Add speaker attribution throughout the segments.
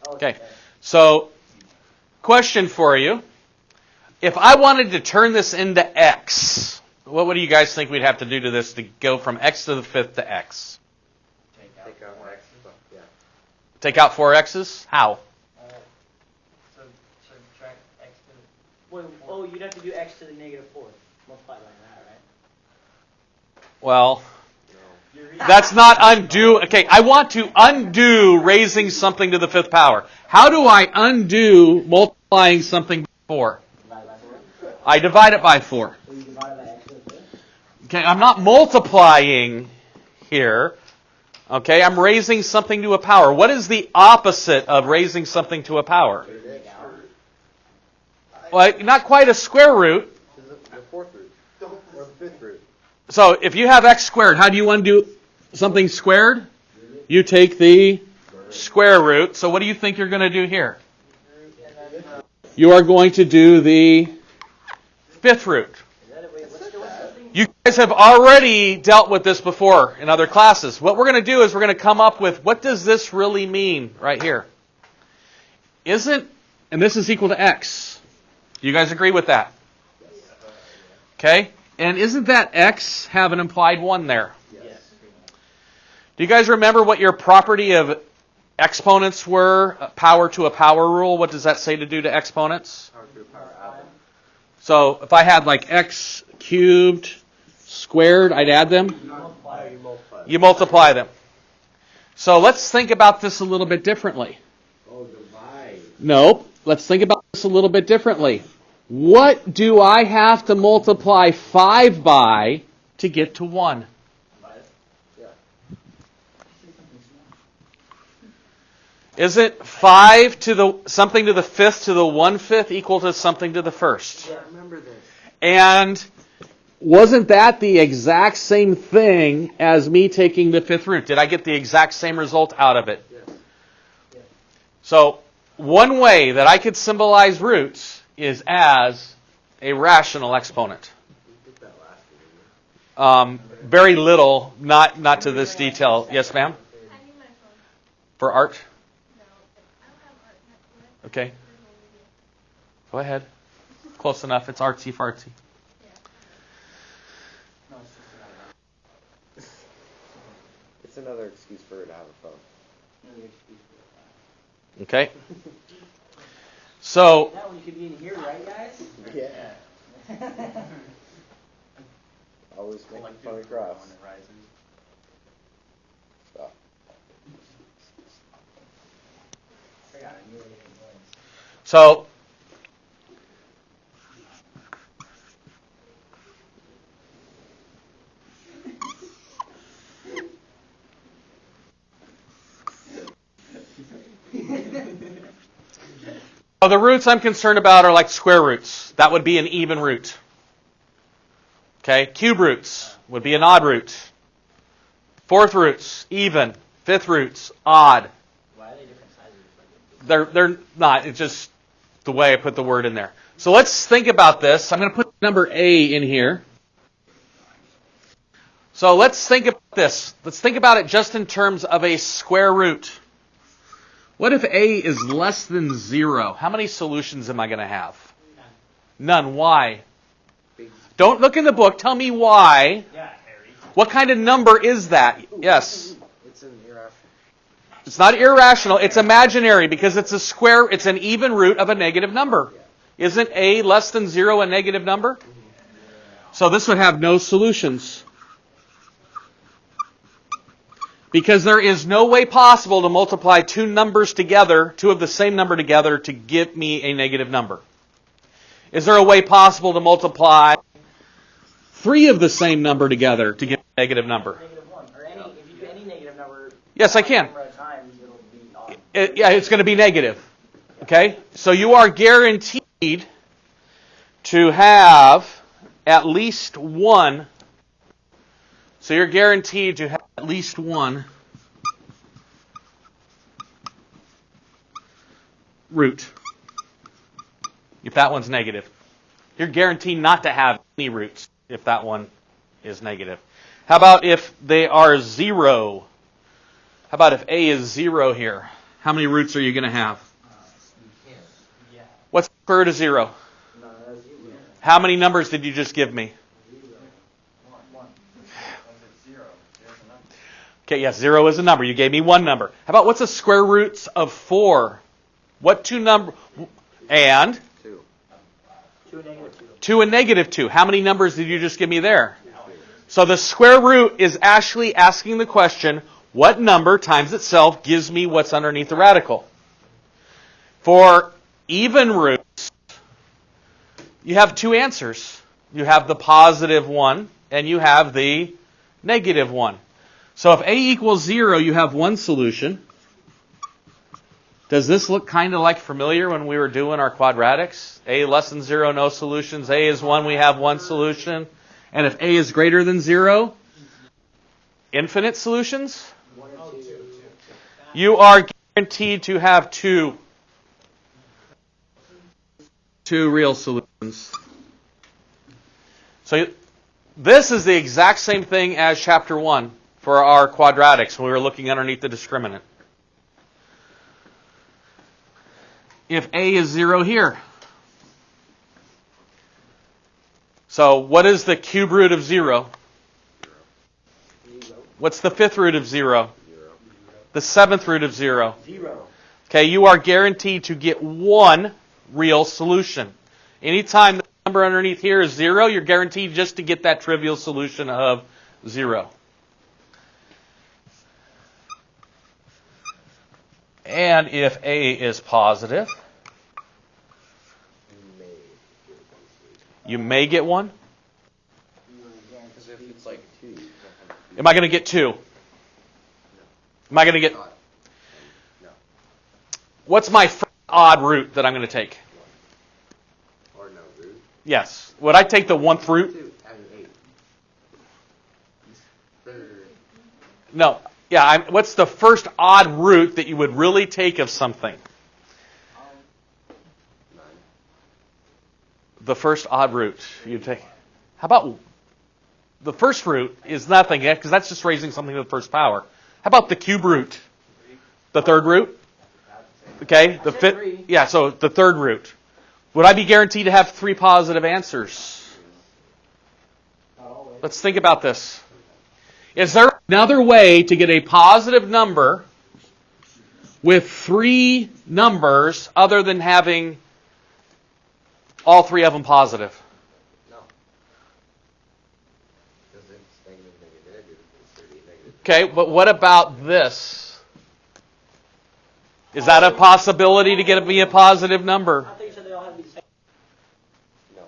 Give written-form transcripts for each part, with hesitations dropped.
Speaker 1: Okay. So, question for you. If I wanted to turn this into x, what do you guys think we'd have to do to this to go from x to the fifth to x?
Speaker 2: Take out 4 x's. Yeah.
Speaker 1: Take out 4 x's? How?
Speaker 3: Subtract x to the... you'd have to do x to the negative 4. Multiply by that, right?
Speaker 1: Well, that's not undo. Okay, I want to undo raising something to the fifth power. How do I undo multiplying something by 4? I divide it by 4. Okay, I'm not multiplying here. Okay, I'm raising something to a power. What is the opposite of raising something to a power? Well, not quite a square root.
Speaker 2: The 4th root. Or the 5th root.
Speaker 1: So if you have x squared, how do you undo something squared? You take the square root. So what do you think you're going to do here? You are going to do the 5th root. You guys have already dealt with this before in other classes. What we're going to do is we're going to come up with, what does this really mean right here? And this is equal to x. Do you guys agree with that? Okay. And isn't that x have an implied 1 there?
Speaker 2: Yes.
Speaker 1: Do you guys remember what your property of exponents were? Power to a power rule. What does that say to do to exponents?
Speaker 2: Power to a power alpha.
Speaker 1: So if I had like x cubed squared, I'd add them? You multiply them. So let's think about this a little bit differently.
Speaker 2: Oh, divide.
Speaker 1: No, let's think about this a little bit differently. What do I have to multiply 5 by to get to 1?
Speaker 2: Yeah.
Speaker 1: Is it 5 to the something to the 5th to the 1/5 equal to something to the 1st?
Speaker 2: Yeah, I remember this.
Speaker 1: And wasn't that the exact same thing as me taking the 5th root? Did I get the exact same result out of it?
Speaker 2: Yes.
Speaker 1: So one way that I could symbolize roots is as a rational exponent. Very little, not to this detail. Yes, ma'am? For art? Okay. Go ahead. Close enough. It's artsy fartsy.
Speaker 2: It's another excuse for her to have a phone.
Speaker 1: Okay. So,
Speaker 3: That one you could be in here, right, guys?
Speaker 2: Yeah. Always making fun of graphs. Stop.
Speaker 1: so the roots I'm concerned about are like square roots. That would be an even root. Okay, cube roots would be an odd root. 4th roots, even. 5th roots, odd.
Speaker 3: Why are they different sizes?
Speaker 1: They're not. It's just the way I put the word in there. So let's think about this. I'm going to put number A in here. So let's think about this. Let's think about it just in terms of a square root. What if A is less than 0? How many solutions am I going to have? None. Why? Don't look in the book. Tell me why.
Speaker 3: Yeah, Harry.
Speaker 1: What kind of number is that? Yes.
Speaker 2: It's an irrational.
Speaker 1: It's not irrational. It's imaginary because it's a square. It's an even root of a negative number. Isn't A less than 0 a negative number? So this would have no solutions. Because there is no way possible to multiply two numbers together, two of the same number together, to give me a negative number. Is there a way possible to multiply 3 of the same number together to get a negative number?
Speaker 3: -1. Or if you do any negative number,
Speaker 1: Yes, I can.
Speaker 3: number of times, it'll be odd.
Speaker 1: It's going to be negative. Okay? So you are guaranteed to have at least one. So you're guaranteed to have at least one root if that one's negative. You're guaranteed not to have any roots if that one is negative. How about if they are 0? How about if A is 0 here? how many roots are you going to have?
Speaker 3: Yeah.
Speaker 1: What's the square root of 0? How many numbers did you just give me? Okay, yes, 0 is a number. You gave me one number. How about what's the square roots of 4? What two number? And?
Speaker 2: 2.
Speaker 3: 2 and negative 2.
Speaker 1: 2 and negative 2. How many numbers did you just give me there? So the square root is actually asking the question, what number times itself gives me what's underneath the radical? For even roots, you have two answers. You have the positive one and you have the negative one. So if a equals 0, you have one solution. Does this look kind of like familiar when we were doing our quadratics? A less than 0, no solutions. A is 1, we have one solution. And if a is greater than 0, infinite solutions? You are guaranteed to have two real solutions. So this is the exact same thing as chapter 1 for our quadratics when we were looking underneath the discriminant. If a is 0 here. So what is the cube root of 0? What's the fifth root of 0? The seventh root of 0?
Speaker 3: 0.
Speaker 1: Okay, you are guaranteed to get one real solution. Anytime the number underneath here is 0, you're guaranteed just to get that trivial solution of 0. And if a is positive, you may get one.
Speaker 2: Because if it's like 2,
Speaker 1: Am I going to get 2? Am I going to get...
Speaker 2: no.
Speaker 1: What's my first odd root that I'm going to take?
Speaker 2: Or no root.
Speaker 1: Yes. Would I take the 1th root?
Speaker 2: 2 and 8. Third.
Speaker 1: No. Yeah, what's the first odd root that you would really take of something?
Speaker 2: 9.
Speaker 1: The first odd root you take. How about the first root is nothing, because that's just raising something to the first power. How about the cube root? The third root? Okay, the fifth. Yeah, so the third root. Would I be guaranteed to have 3 positive answers? Let's think about this. Is there another way to get a positive number with 3 numbers other than having all 3 of them positive?
Speaker 2: No. Because it's negative, negative, it's 30, negative.
Speaker 1: Okay, but what about this? Is that a possibility to get me a positive number?
Speaker 3: I thought you said they all have to be the same.
Speaker 2: No.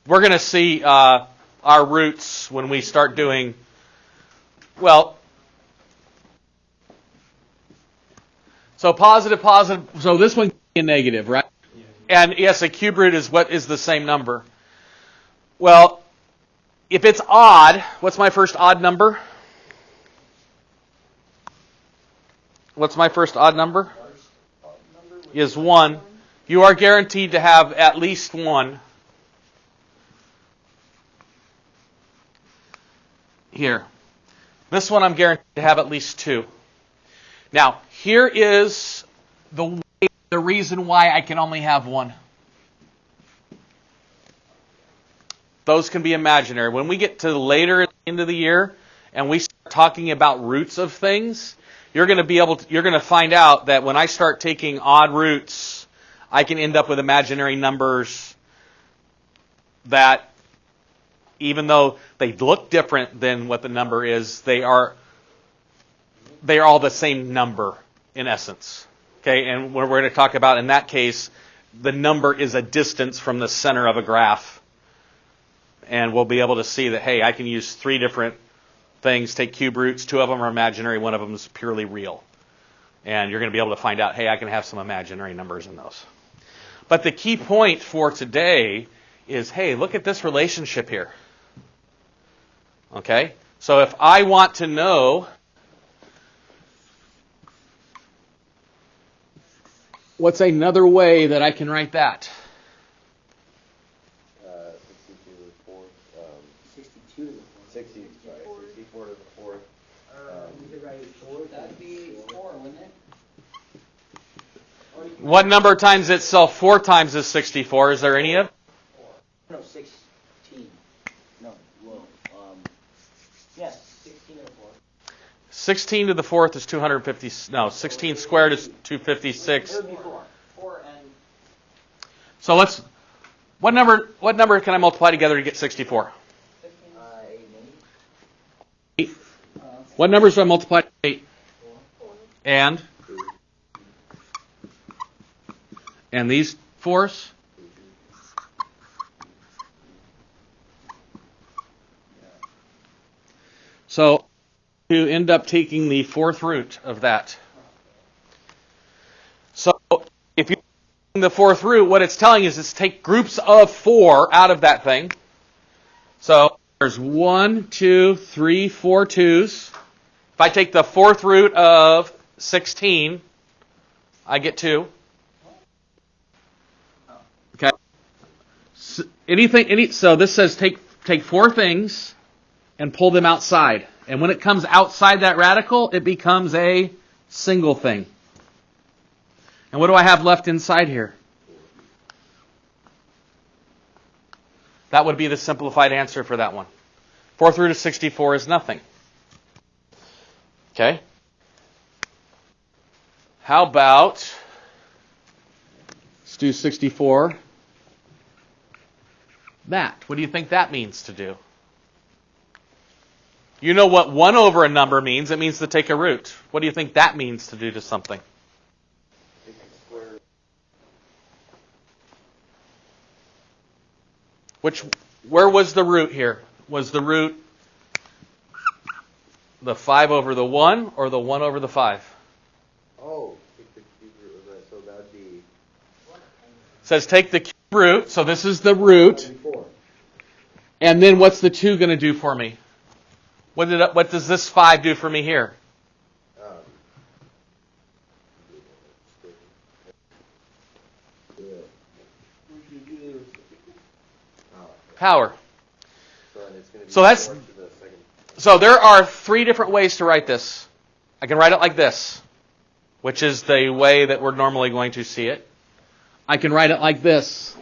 Speaker 1: We're going to see our roots when we start doing, well, so positive, so this one can be a negative, right? And yes, a cube root is what is the same number. Well, if it's odd, what's my first odd number? What's my first odd number? Is 1. You are guaranteed to have at least 1. Here. This one I'm guaranteed to have at least 2. Now, here is the reason why I can only have 1. Those can be imaginary. When we get to later at the end of the year and we start talking about roots of things, you're going to find out that when I start taking odd roots, I can end up with imaginary numbers that, even though they look different than what the number is, they are all the same number in essence. Okay, and we're going to talk about, in that case, the number is a distance from the center of a graph. And we'll be able to see that, hey, I can use 3 different things, take cube roots, 2 of them are imaginary, 1 of them is purely real. And you're going to be able to find out, hey, I can have some imaginary numbers in those. But the key point for today is, hey, look at this relationship here. Okay? So if I want to know what's another way that I can write that?
Speaker 2: 62 to the 4th.
Speaker 3: 62 to the 4th.
Speaker 2: 64 to the 4th.
Speaker 3: You could write 4.
Speaker 4: That'd be
Speaker 1: What number times itself 4 times is 64? Is there any of?
Speaker 3: No, 16. No, whoa. Yes, 16 to the 4th.
Speaker 1: 16 to the 4th is 250. No, 16 squared is 256.
Speaker 3: It would be 4. 4 and...
Speaker 1: So let's... What number can I multiply together to get 64? 8. What numbers do I multiply to 8? 4. And these 4s? So you end up taking the 4th root of that. So if you take the 4th root, what it's telling you is take groups of 4 out of that thing. So there's 1, 2, 3, 4 2s. If I take the 4th root of 16, I get 2. Okay. So this says take 4 things and pull them outside. And when it comes outside that radical, it becomes a single thing. And what do I have left inside here? That would be the simplified answer for that one. 4th root of 64 is nothing. Okay? How about, let's do 64. That. What do you think that means to do? You know what 1 over a number means. It means to take a root. What do you think that means to do to something? Where was the root here? Was the root the 5 over the 1 or the 1 over the 5?
Speaker 2: Oh, take the cube root of that, so that would be...
Speaker 1: It says take the cube root, so this is the root.
Speaker 2: 4.
Speaker 1: And then what's the 2 going to do for me? What does this 5 do for me here? Power. So there are 3 different ways to write this. I can write it like this, which is the way that we're normally going to see it. I can write it like this.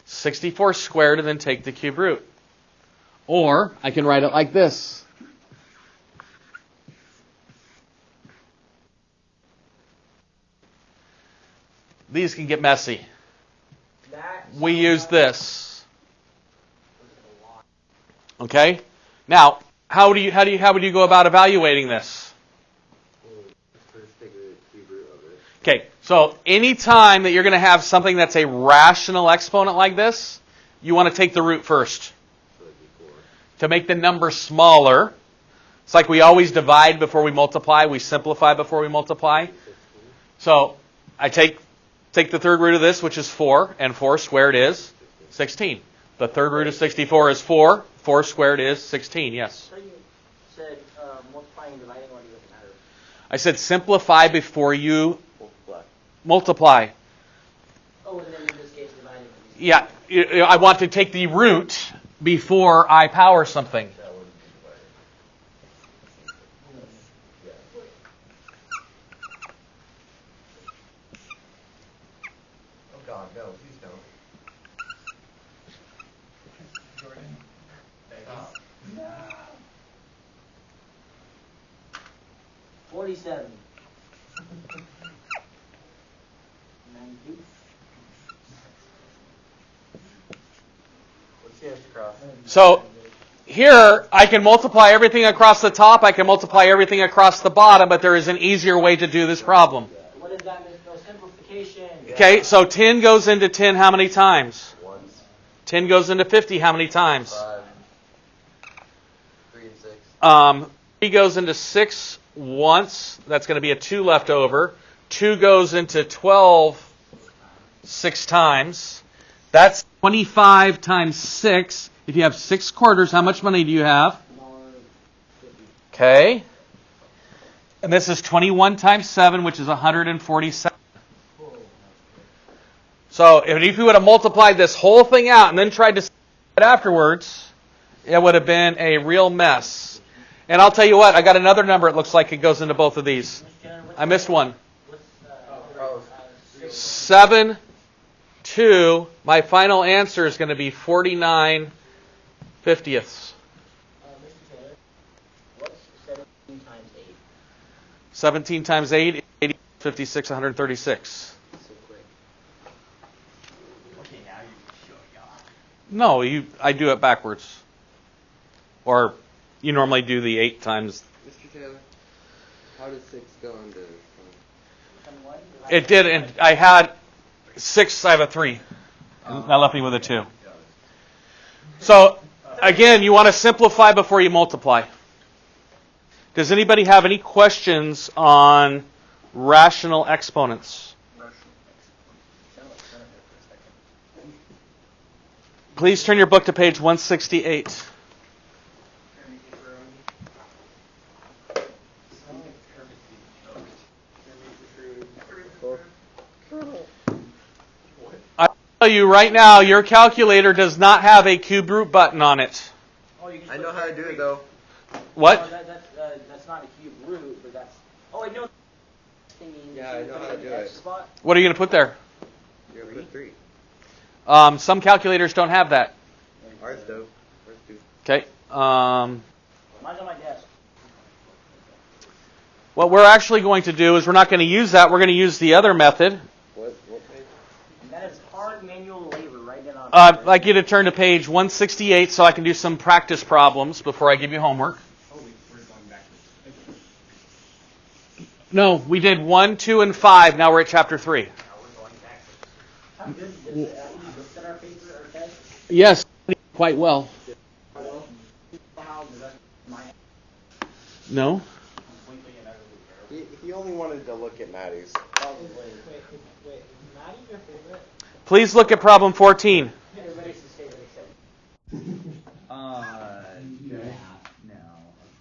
Speaker 1: 64 squared and then take the cube root. Or I can write it like this. These can get messy. We use this. Okay? Now, how would you go about evaluating this? Okay, so any time that you're going to have something that's a rational exponent like this, you want to take the root first. To make the number smaller, it's like we always divide before we multiply, we simplify before we multiply. So I take the 3rd root of this, which is 4, and 4 squared is 16. The 3rd root of 64 is 4. 4 squared is 16, yes.
Speaker 3: So you said multiplying and dividing, or does it matter?
Speaker 1: I said simplify before you multiply.
Speaker 3: Oh, and then in this case, dividing.
Speaker 1: Yeah, I want to take the root before I power something.
Speaker 2: Oh God, no, please don't. Jordan. No.
Speaker 3: 47. 90.
Speaker 2: What's the answer cross?
Speaker 1: So here I can multiply everything across the top, I can multiply everything across the bottom, but there is an easier way to do this problem.
Speaker 3: What is that? No simplification.
Speaker 1: Okay, so 10 goes into 10 how many times?
Speaker 2: Once.
Speaker 1: 10 goes into 50 how many times?
Speaker 2: 5. 3 and 6.
Speaker 1: 3 goes into 6 once. That's going to be a 2 left over. 2 goes into 12 6 times. That's 25 times 6. If you have 6 quarters, how much money do you have? Okay. And this is 21 times 7, which is 147. So if you would have multiplied this whole thing out and then tried to it afterwards, it would have been a real mess. And I'll tell you what, I got another number. It looks like it goes into both of these. I missed one. 7, 2. My final answer is going to be 49 fiftieths.
Speaker 3: Mr. Taylor, what's 17 times 8?
Speaker 1: 17 times 8, 80, 56, 136.
Speaker 3: So quick. Okay, now you're showing y'all.
Speaker 1: No, I do it backwards. Or you normally do the 8 times.
Speaker 2: Mr. Taylor, how does 6 go into?
Speaker 1: It did, and I had 6, I have a 3. And that left me with a 2. So, again, you want to simplify before you multiply. Does anybody have any questions on rational exponents? Please turn your book to page 168. I tell you right now, your calculator does not have a cube root button on it.
Speaker 3: Oh, you can
Speaker 2: I know how to do it though.
Speaker 1: What?
Speaker 3: No, that's not a cube root, but that's. Oh, I know.
Speaker 2: Yeah, I know how to do it.
Speaker 3: Spot.
Speaker 1: What are you going to put there?
Speaker 2: You're gonna put 3.
Speaker 1: Some calculators don't have that.
Speaker 2: Ours do. Ours do.
Speaker 1: Okay.
Speaker 3: Mine's on my desk.
Speaker 1: What we're actually going to do is we're not going to use that. We're going to use the other method.
Speaker 2: What page?
Speaker 3: That is hard manual labor. Write it on.
Speaker 1: I'd like you to turn to page 168 so I can do some practice problems before I give you homework.
Speaker 4: Oh, we're going backwards.
Speaker 1: No, we did 1, 2, and 5. Now we're at chapter 3.
Speaker 3: Now we're going backwards. How good is you looked at our paper, our test?
Speaker 1: Yes, quite well.
Speaker 3: How does that my
Speaker 1: No?
Speaker 3: completely and utterly terrible?
Speaker 2: He only wanted to look at Maddie's.
Speaker 3: Probably.
Speaker 5: Wait, is Maddie your favorite?
Speaker 1: Please look at problem 14.
Speaker 3: Everybody's his favorite except.
Speaker 5: Yeah,
Speaker 3: No.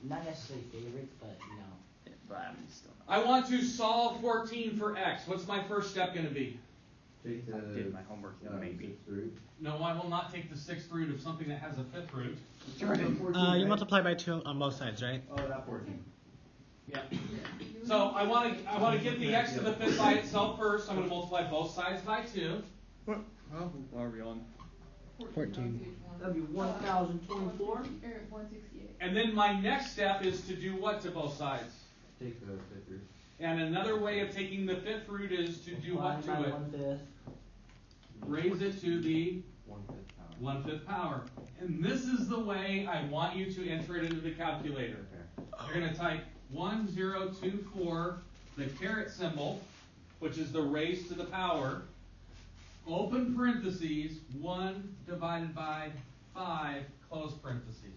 Speaker 5: not necessarily favorites, but no.
Speaker 3: But I'm still not.
Speaker 1: I want to solve 14 for x. What's my first step going to be?
Speaker 4: Take the,
Speaker 3: Did my homework, maybe.
Speaker 4: root.
Speaker 1: No, I will not take the 6th root of something that has a 5th root.
Speaker 5: You multiply by 2 on both sides, right?
Speaker 4: Oh, that 14.
Speaker 1: Yeah. So I want to get the x to the 5th by itself first. I'm going to multiply both sides by 2.
Speaker 4: Well, are we on?
Speaker 5: 14.
Speaker 3: That'd be 1,024.
Speaker 6: Or 168.
Speaker 1: And then my next step is to do what to both sides?
Speaker 4: Take the 5th root.
Speaker 1: And another way of taking the 5th root is to do what to it?
Speaker 3: 1/5.
Speaker 1: Raise it to the
Speaker 4: 1/5 power.
Speaker 1: 1/5 power. And this is the way I want you to enter it into the calculator. You're going to type 1024, the caret symbol, which is the raised to the power, open parentheses, 1 divided by 5, close parentheses.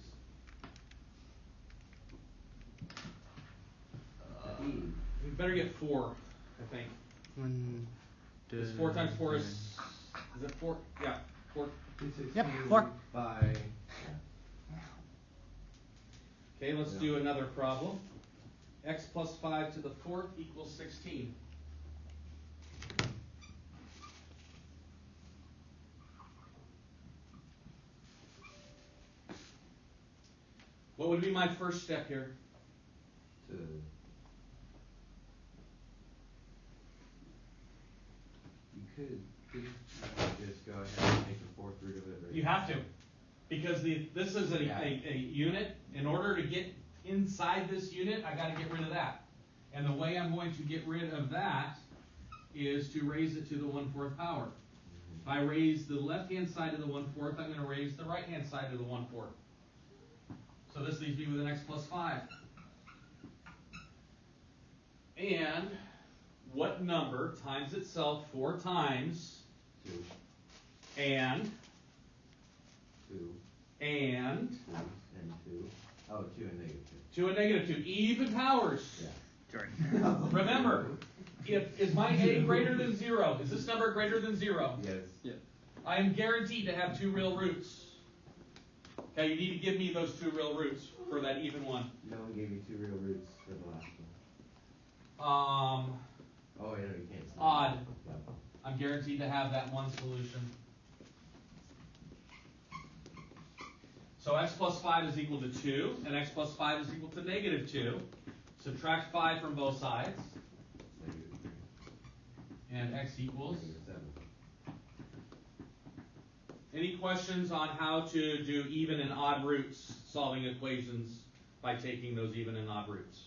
Speaker 1: We better get 4, I think.
Speaker 5: 1, 2.
Speaker 1: It's 4 times 4 is it 4? Yeah, 4.
Speaker 5: Yep, 4.
Speaker 4: By.
Speaker 1: Okay, let's do another problem. X plus 5 to the 4th equals 16. What would be my first step here?
Speaker 4: To. You could just go ahead and take the 4th root of it. Right?
Speaker 1: You have to, because this is a unit. In order to get inside this unit, I got to get rid of that. And the way I'm going to get rid of that is to raise it to the 1/4 power. If I raise the left-hand side of the 1/4, I'm going to raise the right-hand side of the 1/4. So this leaves me with an x plus 5. And what number times itself 4 times?
Speaker 4: 2.
Speaker 1: And
Speaker 4: 2.
Speaker 1: And
Speaker 4: 2 and 2. Oh, 2 and negative
Speaker 1: 2 and negative 2. Even powers.
Speaker 4: 2.
Speaker 1: Remember, is my a greater than 0? Is this number greater than 0?
Speaker 4: Yes. Yeah.
Speaker 1: I am guaranteed to have 2 real roots. Okay, you need to give me those 2 real roots for that even one.
Speaker 4: No one gave you 2 real roots for the last one.
Speaker 1: Oh,
Speaker 4: Oh, yeah, you can't.
Speaker 1: odd.
Speaker 4: Yeah.
Speaker 1: I'm guaranteed to have that one solution. So x plus 5 is equal to 2, and x plus 5 is equal to negative 2. Subtract 5 from both sides, and x equals. Any questions on how to do even and odd roots, solving equations by taking those even and odd roots?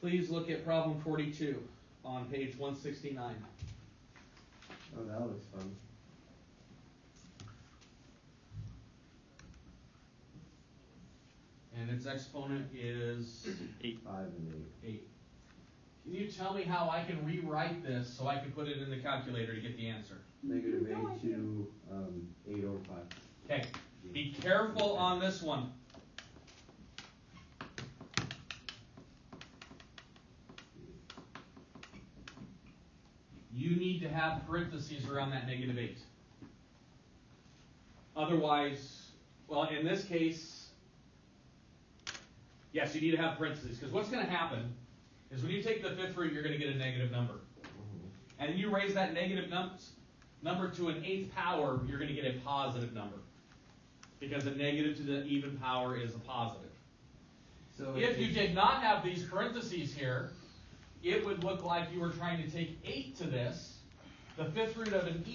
Speaker 1: Please look at problem 42 on page 169.
Speaker 2: Oh, that looks fun.
Speaker 1: And its exponent is
Speaker 2: 5 and
Speaker 1: 8. Can you tell me how I can rewrite this so I can put it in the calculator to get the answer?
Speaker 2: 8. Negative 8 to 8 over 5.
Speaker 1: Okay, be careful on this one. You need to have parentheses around that negative 8. Otherwise, well, in this case, yes, you need to have parentheses, because what's going to happen is when you take the fifth root, you're going to get a negative number. And you raise that negative number to an 8th power, you're going to get a positive number. Because a negative to the even power is a positive.
Speaker 2: So
Speaker 1: if you did not have these parentheses here, it would look like you were trying to take 8 to this. The fifth root of fifth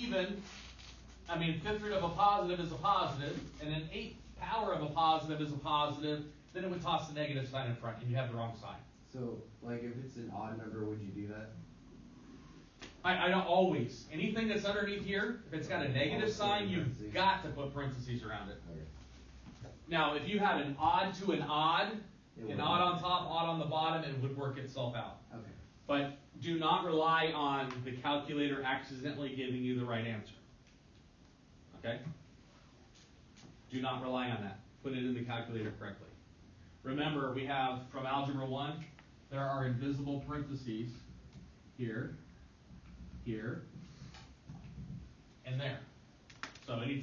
Speaker 1: root of a positive is a positive, and an 8th power of a positive is a positive, then it would toss the negative sign in front, and you have the wrong sign.
Speaker 2: So, like, if it's an odd number, would you do that?
Speaker 1: I don't always. Anything that's underneath here, if it's got a negative sign, you've got to put parentheses around it.
Speaker 2: Okay.
Speaker 1: Now, if you had an odd to an odd, an odd on top, odd on the bottom, it would work itself out.
Speaker 2: Okay.
Speaker 1: But do not rely on the calculator accidentally giving you the right answer. Okay? Do not rely on that. Put it in the calculator correctly. Remember, we have from Algebra 1, there are invisible parentheses here, here, and there. So any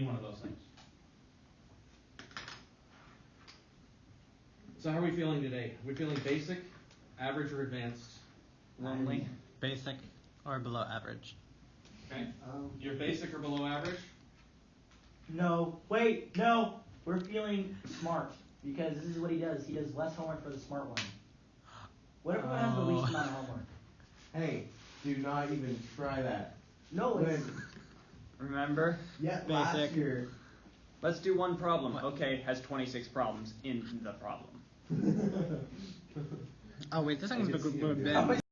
Speaker 1: one of those things. So how are we feeling today? Are we feeling basic, average, or advanced?
Speaker 5: Lonely, basic, or below average.
Speaker 1: Okay. You're basic or below average?
Speaker 3: No. Wait, no. We're feeling smart. Because this is what he does. He does less homework for the smart one. What if everyone has the least amount of homework?
Speaker 2: Hey, do not even try that.
Speaker 3: No, it's...
Speaker 6: Remember?
Speaker 2: Yeah,
Speaker 5: Basic.
Speaker 2: last year.
Speaker 6: Let's do one problem. Okay, has 26 problems in the problem.
Speaker 5: Oh wait, this thing's
Speaker 2: I can see
Speaker 5: been
Speaker 2: it.